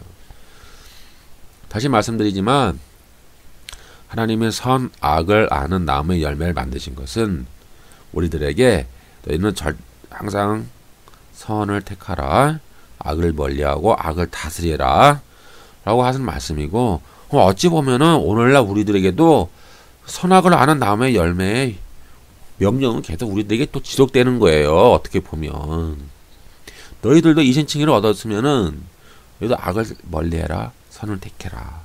A: 다시 말씀드리지만 하나님의 선악을 아는 나무의 열매를 만드신 것은 우리들에게 너희는 항상 선을 택하라, 악을 멀리하고 악을 다스리라 라고 하는 말씀이고, 어찌 보면은 오늘날 우리들에게도 선악을 아는 나무의 열매의 명령은 계속 우리들에게 또 지속되는 거예요. 어떻게 보면 너희들도 이신칭의를 얻었으면은 너희도 악을 멀리해라, 선을 택해라.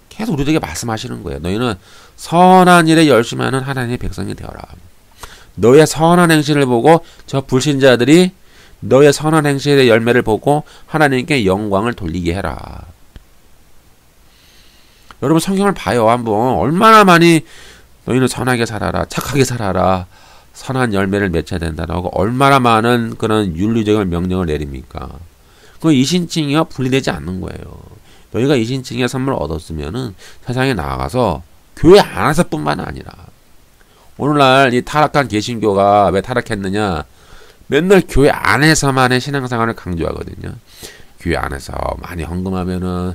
A: 계속 우리들에게 말씀하시는 거예요. 너희는 선한 일에 열심히 하는 하나님의 백성이 되어라. 너의 선한 행실을 보고 저 불신자들이 너의 선한 행실의 열매를 보고 하나님께 영광을 돌리게 해라. 여러분 성경을 봐요. 한번 얼마나 많이 너희는 선하게 살아라, 착하게 살아라, 선한 열매를 맺어야 된다고 얼마나 많은 그런 윤리적인 명령을 내립니까? 그 이신칭의와 분리되지 않는 거예요. 너희가 이신칭의 선물을 얻었으면은 세상에 나아가서 교회 안에서뿐만 아니라 오늘날 이 타락한 개신교가 왜 타락했느냐? 맨날 교회 안에서만의 신앙생활을 강조하거든요. 교회 안에서 많이 헌금하면은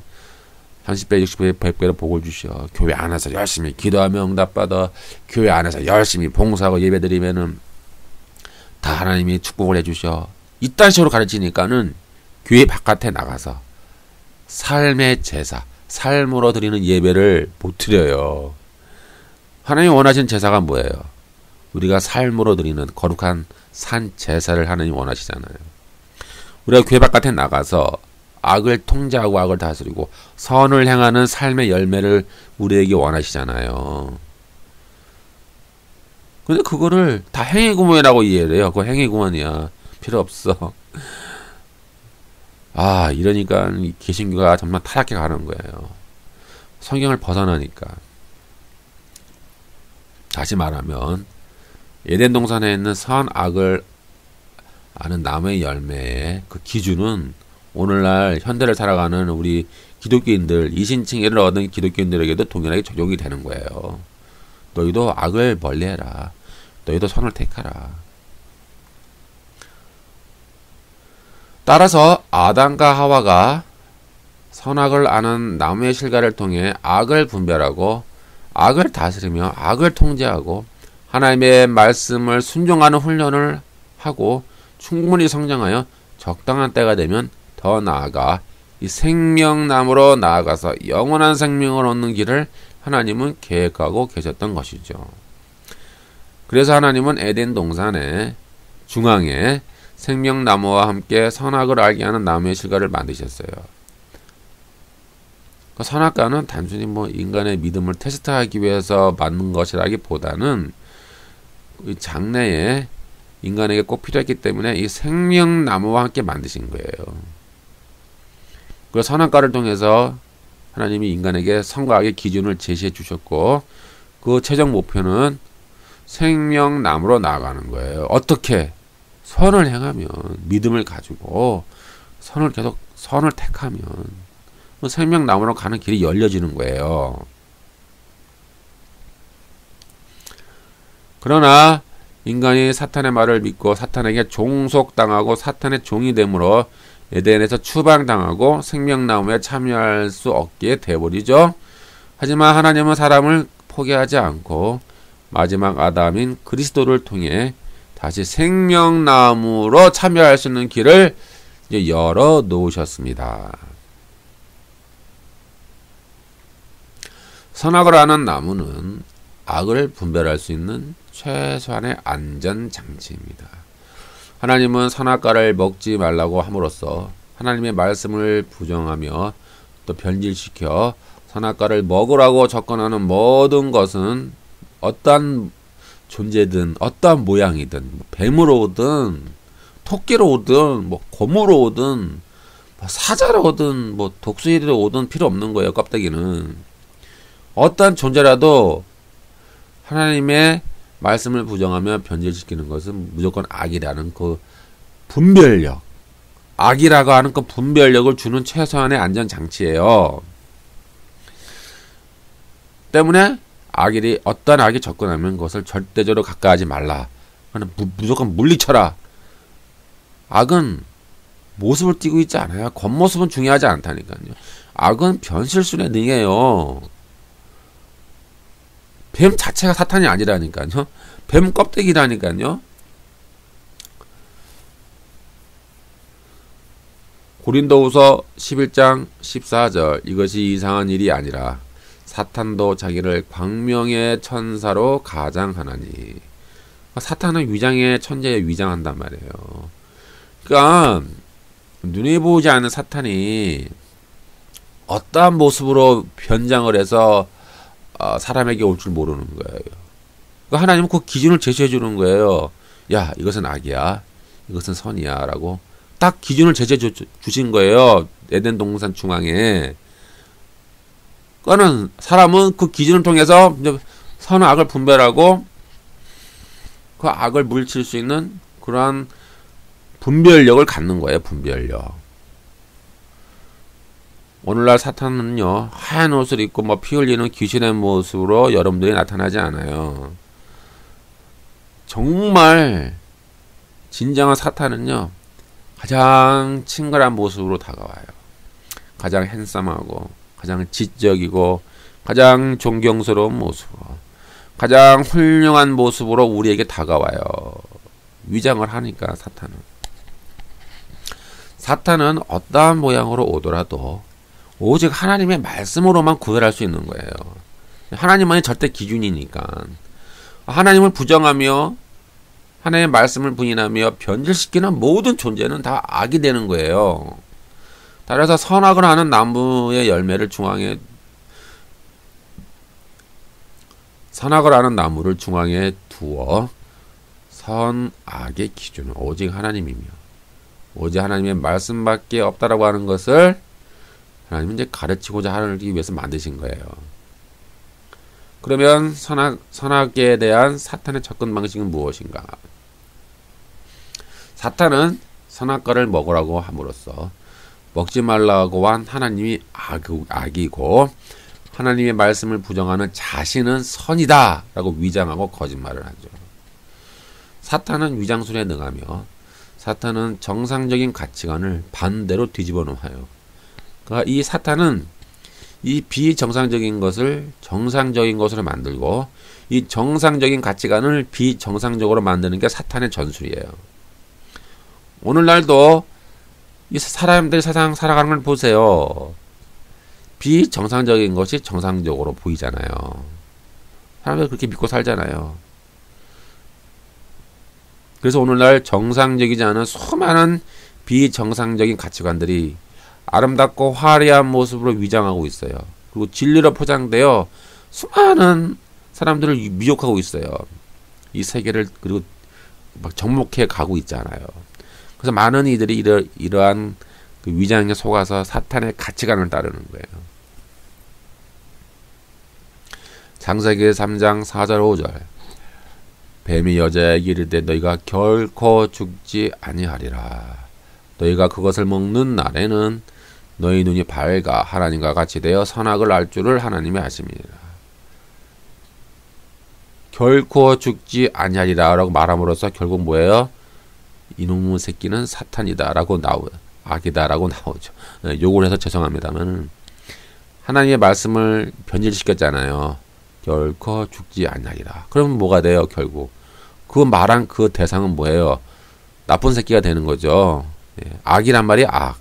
A: 30배, 60배, 100배로 복을 주셔. 교회 안에서 열심히 기도하며 응답받아. 교회 안에서 열심히 봉사하고 예배드리면은 다 하나님이 축복을 해주셔. 이딴 식으로 가르치니까는 교회 바깥에 나가서 삶의 제사, 삶으로 드리는 예배를 못 드려요. 하나님이 원하시는 제사가 뭐예요? 우리가 삶으로 드리는 거룩한 산 제사를 하나님이 원하시잖아요. 우리가 교회 바깥에 나가서 악을 통제하고 악을 다스리고 선을 행하는 삶의 열매를 우리에게 원하시잖아요. 근데 그거를 다 행위구원이라고 이해를 해요. 그거 행위구원이야. 필요 없어. 이러니까 개신교가 정말 타락해 가는 거예요. 성경을 벗어나니까. 다시 말하면 에덴 동산에 있는 선악을 아는 나무의 열매의 그 기준은 오늘날 현대를 살아가는 우리 기독교인들, 이신칭의를 얻은 기독교인들에게도 동일하게 적용이 되는 거예요. 너희도 악을 멀리해라. 너희도 선을 택하라. 따라서 아담과 하와가 선악을 아는 나무의 실과를 통해 악을 분별하고 악을 다스리며 악을 통제하고 하나님의 말씀을 순종하는 훈련을 하고 충분히 성장하여 적당한 때가 되면 더 나아가 이 생명나무로 나아가서 영원한 생명을 얻는 길을 하나님은 계획하고 계셨던 것이죠. 그래서 하나님은 에덴 동산의 중앙에 생명나무와 함께 선악을 알게 하는 나무의 실과를 만드셨어요. 그 선악과는 단순히 인간의 믿음을 테스트하기 위해서 만든 것이라기보다는 장래에 인간에게 꼭 필요했기 때문에 이 생명나무와 함께 만드신 거예요. 그 선악과를 통해서 하나님이 인간에게 선과 악의 기준을 제시해 주셨고 그 최종 목표는 생명나무로 나아가는 거예요. 어떻게? 선을 행하면, 믿음을 가지고 선을 택하면 생명나무로 가는 길이 열려지는 거예요. 그러나 인간이 사탄의 말을 믿고 사탄에게 종속당하고 사탄의 종이 되므로 에덴에서 추방당하고 생명나무에 참여할 수 없게 되어버리죠. 하지만 하나님은 사람을 포기하지 않고 마지막 아담인 그리스도를 통해 다시 생명나무로 참여할 수 있는 길을 이제 열어 놓으셨습니다. 선악을 아는 나무는 악을 분별할 수 있는 최소한의 안전장치입니다. 하나님은 선악과를 먹지 말라고 함으로써 하나님의 말씀을 부정하며 또 변질시켜 선악과를 먹으라고 접근하는 모든 것은 어떠한 존재든 어떠한 모양이든 뱀으로 오든 토끼로 오든 곰으로 오든 사자로 오든 독수리로 오든 필요 없는 거예요. 껍데기는 어떠한 존재라도 하나님의 말씀을 부정하며 변질시키는 것은 무조건 악이라는 그 분별력, 악이라고 하는 그 분별력을 주는 최소한의 안전장치예요. 때문에 어떤 악이 접근하면 그것을 절대적으로 가까이하지 말라. 무조건 물리쳐라. 악은 모습을 띠고 있지 않아요. 겉모습은 중요하지 않다니까요. 악은 변실술의 능해요. 뱀 자체가 사탄이 아니라니까요. 뱀 껍데기라니까요. 고린도후서 11장 14절 이것이 이상한 일이 아니라 사탄도 자기를 광명의 천사로 가장하나니. 사탄은 위장의 천재에 위장한단 말이에요. 그러니까 눈에 보이지 않는 사탄이 어떠한 모습으로 변장을 해서 사람에게 올 줄 모르는 거예요. 그러니까 하나님은 그 기준을 제시해 주는 거예요. 야, 이것은 악이야. 이것은 선이야. 라고 딱 기준을 제시해 주신 거예요. 에덴 동산 중앙에. 그거는 사람은 그 기준을 통해서 이제 선과 악을 분별하고 그 악을 물리칠 수 있는 그러한 분별력을 갖는 거예요. 분별력. 오늘날 사탄은요, 하얀 옷을 입고 피 흘리는 귀신의 모습으로 여러분들이 나타나지 않아요. 정말 진정한 사탄은요, 가장 친근한 모습으로 다가와요. 가장 핸섬하고 가장 지적이고 가장 존경스러운 모습으로 가장 훌륭한 모습으로 우리에게 다가와요. 위장을 하니까 사탄은 어떠한 모양으로 오더라도 오직 하나님의 말씀으로만 구별할 수 있는 거예요. 하나님만이 절대 기준이니까. 하나님을 부정하며 하나님의 말씀을 부인하며 변질시키는 모든 존재는 다 악이 되는 거예요. 따라서 선악을 하는 나무의 열매를 선악을 하는 나무를 중앙에 두어 선악의 기준은 오직 하나님이며 오직 하나님의 말씀밖에 없다라고 하는 것을 하나님은 이제 가르치고자 하기 위해서 만드신 거예요. 그러면 선악에 대한 사탄의 접근 방식은 무엇인가? 사탄은 선악과를 먹으라고 함으로써 먹지 말라고 한 하나님이 악이고 하나님의 말씀을 부정하는 자신은 선이다 라고 위장하고 거짓말을 하죠. 사탄은 위장술에 능하며 사탄은 정상적인 가치관을 반대로 뒤집어 놓아요. 그러니까 이 사탄은 이 비정상적인 것을 정상적인 것으로 만들고 이 정상적인 가치관을 비정상적으로 만드는 게 사탄의 전술이에요. 오늘날도 이 사람들 세상 살아가는 걸 보세요. 비정상적인 것이 정상적으로 보이잖아요. 사람들 그렇게 믿고 살잖아요. 그래서 오늘날 정상적이지 않은 수많은 비정상적인 가치관들이 아름답고 화려한 모습으로 위장하고 있어요. 그리고 진리로 포장되어 수많은 사람들을 미혹하고 있어요. 이 세계를 그리고 막 정복해 가고 있잖아요. 그래서 많은 이들이 이러한 그 위장에 속아서 사탄의 가치관을 따르는 거예요. 창세기 3장 4절 5절 뱀이 여자에게 이르되 너희가 결코 죽지 아니하리라. 너희가 그것을 먹는 날에는 너희 눈이 밝아 하나님과 같이 되어 선악을 알 줄을 하나님이 아심이니라. 결코 죽지 아니하리라 라고 말함으로써 결국 뭐예요? 이놈의 새끼는 사탄이다 라고 악이다 라고 나오죠. 욕을 해서 죄송합니다만 하나님의 말씀을 변질시켰잖아요. 결코 죽지 아니하리라. 그러면 뭐가 돼요? 결국 그 말한 그 대상은 뭐예요? 나쁜 새끼가 되는 거죠. 악이란 말이 악.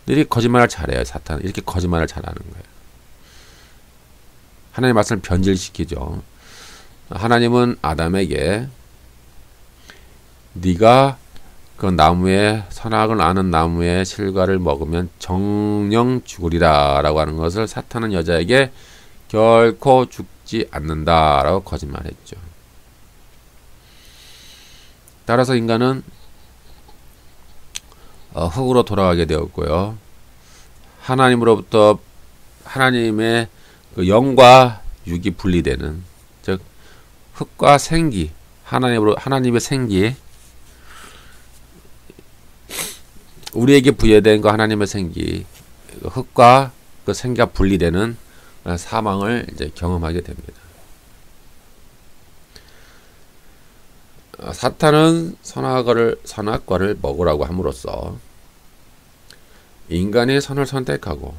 A: 이렇게 거짓말을 잘해요. 사탄은 이렇게 거짓말을 잘하는 거예요. 하나님의 말씀을 변질시키죠. 하나님은 아담에게 네가 그 나무의 선악을 아는 나무의 실과를 먹으면 정령 죽으리라 라고 하는 것을 사탄은 여자에게 결코 죽지 않는다 라고 거짓말했죠. 따라서 인간은 흙으로 돌아가게 되었고요. 하나님으로부터 하나님의 그 영과 육이 분리되는, 즉 흙과 생기, 하나님의 생기, 우리에게 부여된 그 하나님의 생기, 흙과 그 생기가 분리되는 사망을 이제 경험하게 됩니다. 사탄은 선악과를 먹으라고 함으로써 인간이 선을 선택하고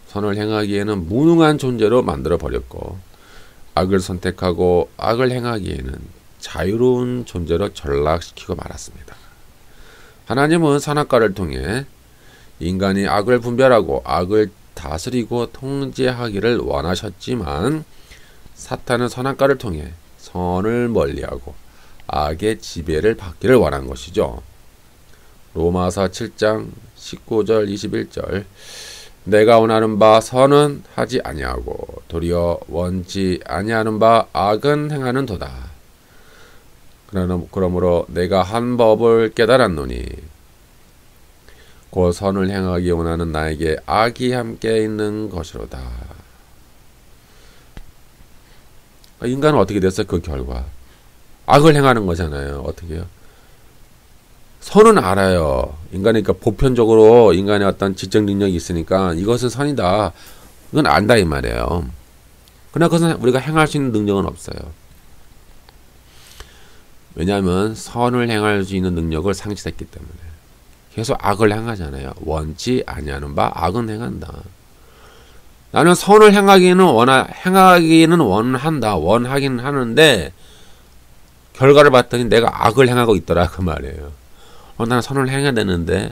A: 선을 행하기에는 무능한 존재로 만들어 버렸고, 악을 선택하고 악을 행하기에는 자유로운 존재로 전락시키고 말았습니다. 하나님은 선악과를 통해 인간이 악을 분별하고 악을 다스리고 통제하기를 원하셨지만, 사탄은 선악과를 통해 선을 멀리하고 악의 지배를 받기를 원한 것이죠. 로마서 7장 19절 21절 내가 원하는 바 선은 하지 아니하고 도리어 원치 아니하는 바 악은 행하는도다. 그러므로 내가 한 법을 깨달았노니 곧 선을 행하기 원하는 나에게 악이 함께 있는 것이로다. 인간은 어떻게 됐어요? 그 결과 악을 행하는 거잖아요. 어떻게 해요? 선은 알아요. 인간이 그러니까 보편적으로 인간의 어떤 지적 능력이 있으니까 이것은 선이다. 이건 안다 이 말이에요. 그러나 그것은 우리가 행할 수 있는 능력은 없어요. 왜냐하면 선을 행할 수 있는 능력을 상실했기 때문에 계속 악을 행하잖아요. 원치 아니하는 바 악은 행한다. 나는 선을 행하기는 원한다. 원하기는 하는데 결과를 봤더니 내가 악을 행하고 있더라 그 말이에요. 나는 선을 행해야 되는데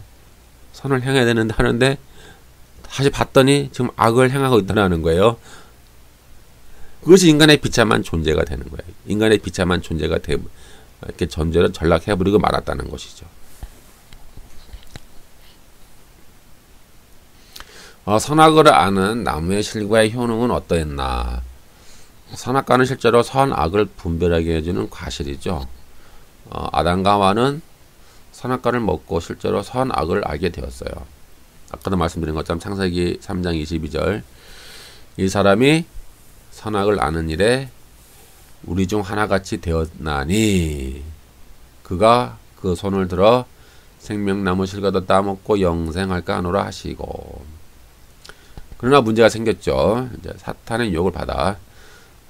A: 하는데 다시 봤더니 지금 악을 행하고 있다는 거예요. 그것이 인간의 비참한 존재가 되는 거예요. 인간의 비참한 존재가 이렇게 존재를 전락해버리고 말았다는 것이죠. 선악을 아는 나무의 실과의 효능은 어떠했나? 선악과는 실제로 선악을 분별하게 해주는 과실이죠. 아담과 하와는 선악과를 먹고 실제로 선악을 알게 되었어요. 아까도 말씀드린 것처럼 창세기 3장 22절 이 사람이 선악을 아는 일에 우리 중 하나같이 되었나니 그가 그 손을 들어 생명나무 실과도 따먹고 영생할까 하노라 하시고. 그러나 문제가 생겼죠. 이제 사탄의 유혹을 받아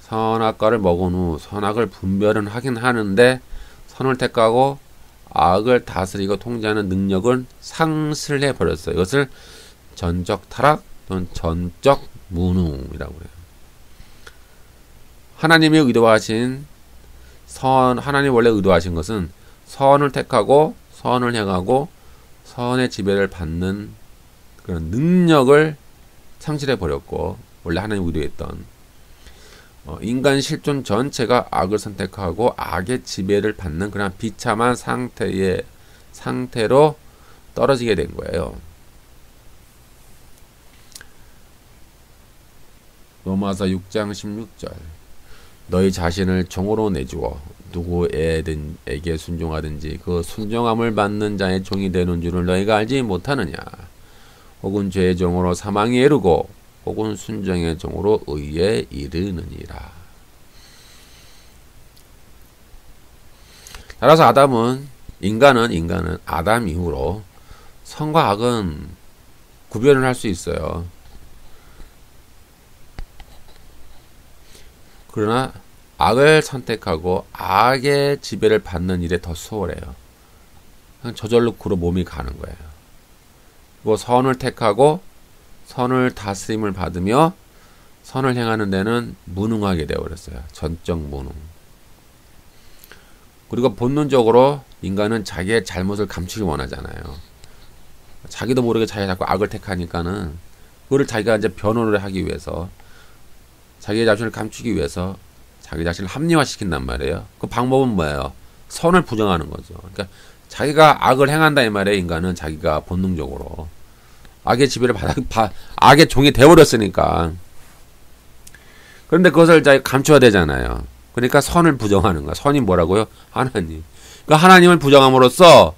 A: 선악과를 먹은 후 선악을 분별은 하긴 하는데 선을 택하고 악을 다스리고 통제하는 능력을 상실해 버렸어요. 이것을 전적 타락 또는 전적 무능이라고 해요. 하나님이 의도하신 하나님 원래 의도하신 것은 선을 택하고 선을 행하고 선의 지배를 받는 그런 능력을 상실해 버렸고, 원래 하나님 의도했던 인간 실존 전체가 악을 선택하고 악의 지배를 받는 그런 비참한 상태로 떨어지게 된 거예요. 로마서 6장 16절 너희 자신을 종으로 내주어 누구에게 순종하든지 그 순종함을 받는 자의 종이 되는 줄을 너희가 알지 못하느냐. 혹은 죄의 종으로 사망에 이르고 혹은 순정의 종으로 의에 이르느니라. 따라서 인간은 아담 이후로 선과 악은 구별을 할 수 있어요. 그러나 악을 선택하고 악의 지배를 받는 일에 더 수월해요. 저절로 그로 몸이 가는 거예요. 그리고 선을 택하고 선을 다스림을 받으며 선을 행하는 데는 무능하게 되어버렸어요. 전적 무능. 그리고 본능적으로 인간은 자기의 잘못을 감추기 원하잖아요. 자기도 모르게 자기가 자꾸 악을 택하니까는 그거를 자기가 이제 변호를 하기 위해서 자기의 자신을 감추기 위해서 자기 자신을 합리화시킨단 말이에요. 그 방법은 뭐예요? 선을 부정하는 거죠. 그러니까 자기가 악을 행한다 이 말이에요. 인간은 자기가 본능적으로 악의 지배를 악의 종이 되어버렸으니까. 그런데 그것을 자기가 감춰야 되잖아요. 그러니까 선을 부정하는 거야. 선이 뭐라고요? 하나님. 그러니까 하나님을 부정함으로써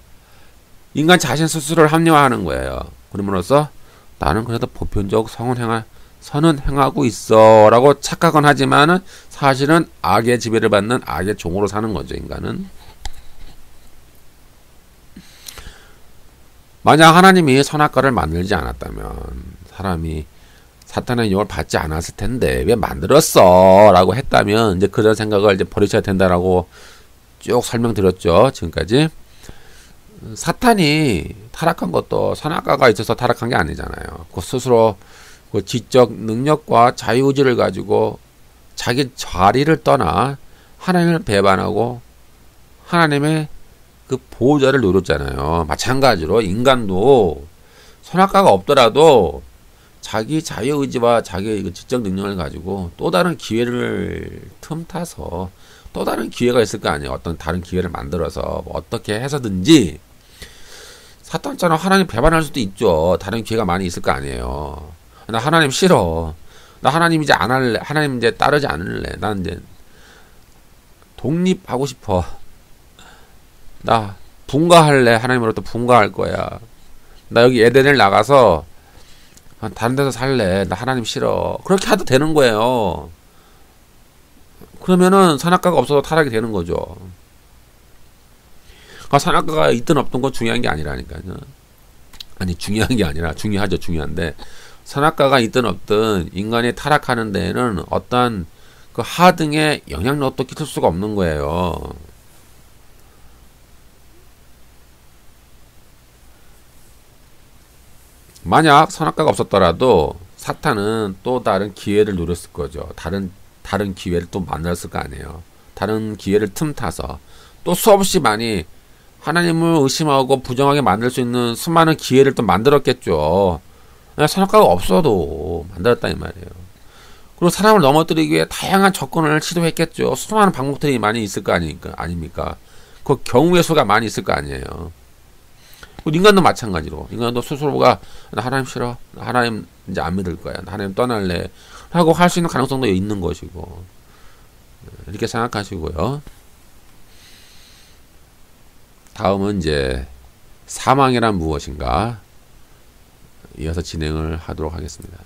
A: 인간 자신 스스로를 합리화하는 거예요. 그럼으로써 나는 그래도 보편적 선은 행하고 있어 라고 착각은 하지만은 사실은 악의 지배를 받는 악의 종으로 사는 거죠. 인간은. 만약 하나님이 선악과를 만들지 않았다면 사람이 사탄의 유혹을 받지 않았을 텐데 왜 만들었어? 라고 했다면 이제 그런 생각을 이제 버리셔야 된다라고 쭉 설명드렸죠. 지금까지. 사탄이 타락한 것도 선악과가 있어서 타락한 게 아니잖아요. 그 스스로 그 지적 능력과 자유의지를 가지고 자기 자리를 떠나 하나님을 배반하고 하나님의 그 보호자를 노렸잖아요. 마찬가지로 인간도 선악과가 없더라도 자기 자유의지와 자기의 그 지적 능력을 가지고 또 다른 기회를 틈타서 또 다른 기회가 있을 거 아니에요. 어떤 다른 기회를 만들어서 어떻게 해서든지 사탄처럼 하나님 배반할 수도 있죠. 다른 기회가 많이 있을 거 아니에요. 나 하나님 싫어. 나 하나님 이제 안 할래. 하나님 이제 따르지 않을래. 난 이제 독립하고 싶어. 나 분가할래. 하나님으로부터 분가할 거야. 나 여기 에덴을 나가서 다른 데서 살래. 나 하나님 싫어. 그렇게 해도 되는 거예요. 그러면은 선악과가 없어도 타락이 되는 거죠. 그러니까 선악과가 있든 없든 건 중요한 게 아니라니까요. 아니 중요한 게 아니라 중요하죠. 중요한데 선악과가 있든 없든 인간이 타락하는 데에는 어떤 그 하등의 영향력도 끼칠 수가 없는 거예요. 만약 선악과가 없었더라도 사탄은 또 다른 기회를 노렸을 거죠. 다른 기회를 또 만들었을 거 아니에요. 다른 기회를 틈타서 또 수없이 많이 하나님을 의심하고 부정하게 만들 수 있는 수많은 기회를 또 만들었겠죠. 선악과가 없어도 만들었다 이 말이에요. 그리고 사람을 넘어뜨리기 위해 다양한 접근을 시도했겠죠. 수많은 방법들이 많이 있을 거 아닙니까? 그 경우의 수가 많이 있을 거 아니에요. 인간도 마찬가지로 인간도 스스로가 나 하나님 싫어. 나 하나님 이제 안 믿을 거야. 나 하나님 떠날래. 하고 할 수 있는 가능성도 있는 것이고 이렇게 생각하시고요. 다음은 이제 사망이란 무엇인가 이어서 진행을 하도록 하겠습니다.